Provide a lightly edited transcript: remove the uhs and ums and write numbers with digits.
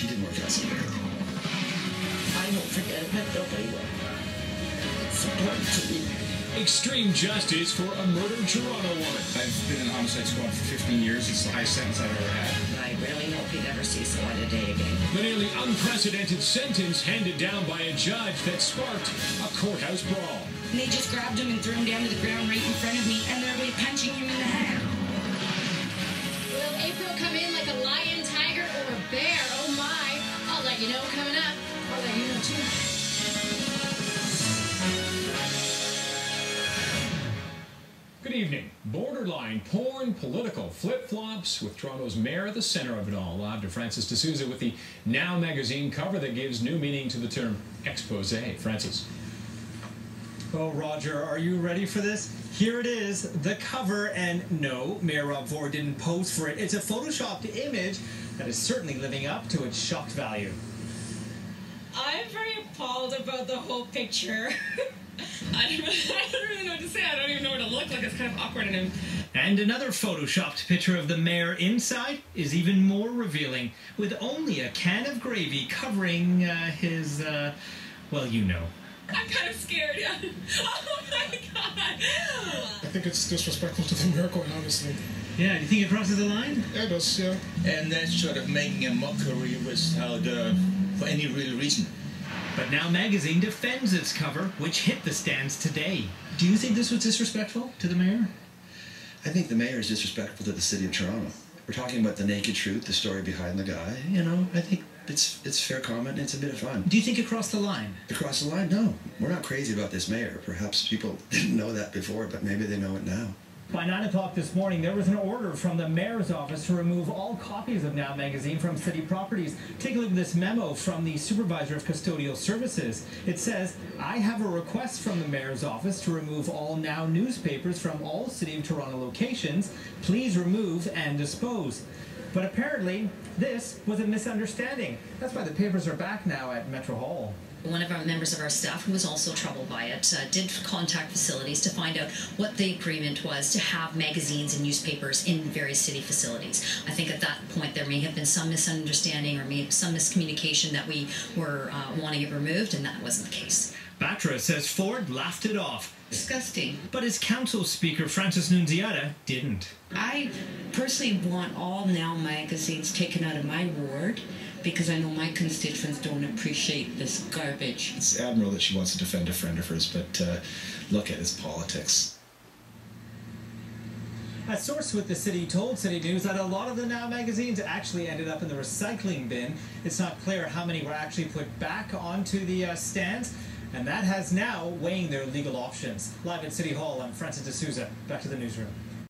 he didn't work out so well. I don't forget it, but nobody will. It's important to me. Extreme justice for a murdered Toronto woman. I've been in the homicide squad for 15 years. It's the highest sentence I've ever had. I really hope he never sees the light of day again. The nearly unprecedented sentence handed down by a judge that sparked a courthouse brawl. And they just grabbed him and threw him down to the ground right in front of me, and they're really punching him in the head. Will April come in like a lion, tiger, or a bear? Oh my! I'll let you know coming up. I'll let you know too. Good evening. Borderline porn, political flip-flops, with Toronto's mayor at the center of it all. Live to Francis D'Souza with the Now magazine cover that gives new meaning to the term expose. Francis. Oh, Roger, are you ready for this? Here it is, the cover, and no, Mayor Rob Ford didn't pose for it. It's a photoshopped image that is certainly living up to its shock value. I'm very appalled about the whole picture. I don't really know what to say. I don't even know what it looked like. It's kind of awkward in him. And another photoshopped picture of the mayor inside is even more revealing, with only a can of gravy covering his, well, you know. I'm kind of scared, yeah. Oh my god! I think it's disrespectful to the mayor, quite honestly. Yeah, do you think it crosses the line? Yeah, it does, yeah. And that's sort of making a mockery without for any real reason. But Now magazine defends its cover, which hit the stands today. Do you think this was disrespectful to the mayor? I think the mayor is disrespectful to the city of Toronto. We're talking about the naked truth, the story behind the guy. You know, I think it's fair comment. It's a bit of fun. Do you think it crossed the line? Across the line? No. We're not crazy about this mayor. Perhaps people didn't know that before, but maybe they know it now. By 9 o'clock this morning, there was an order from the mayor's office to remove all copies of Now magazine from city properties. Take a look at this memo from the supervisor of custodial services. It says, I have a request from the mayor's office to remove all Now newspapers from all City of Toronto locations. Please remove and dispose. But apparently, this was a misunderstanding. That's why the papers are back now at Metro Hall. One of our members of our staff, who was also troubled by it, did contact facilities to find out what the agreement was to have magazines and newspapers in various city facilities. I think at that point there may have been some misunderstanding or some miscommunication that we were wanting it removed, and that wasn't the case. Batra says Ford laughed it off. Disgusting. But his council speaker, Francis Nunziata, didn't. I personally want all Now magazines taken out of my ward, because I know my constituents don't appreciate this garbage. It's admirable that she wants to defend a friend of hers, but look at his politics. A source with the city told City News that a lot of the Now magazines actually ended up in the recycling bin. It's not clear how many were actually put back onto the stands, and that has Now weighing their legal options. Live at City Hall, I'm Francis D'Souza. Back to the newsroom.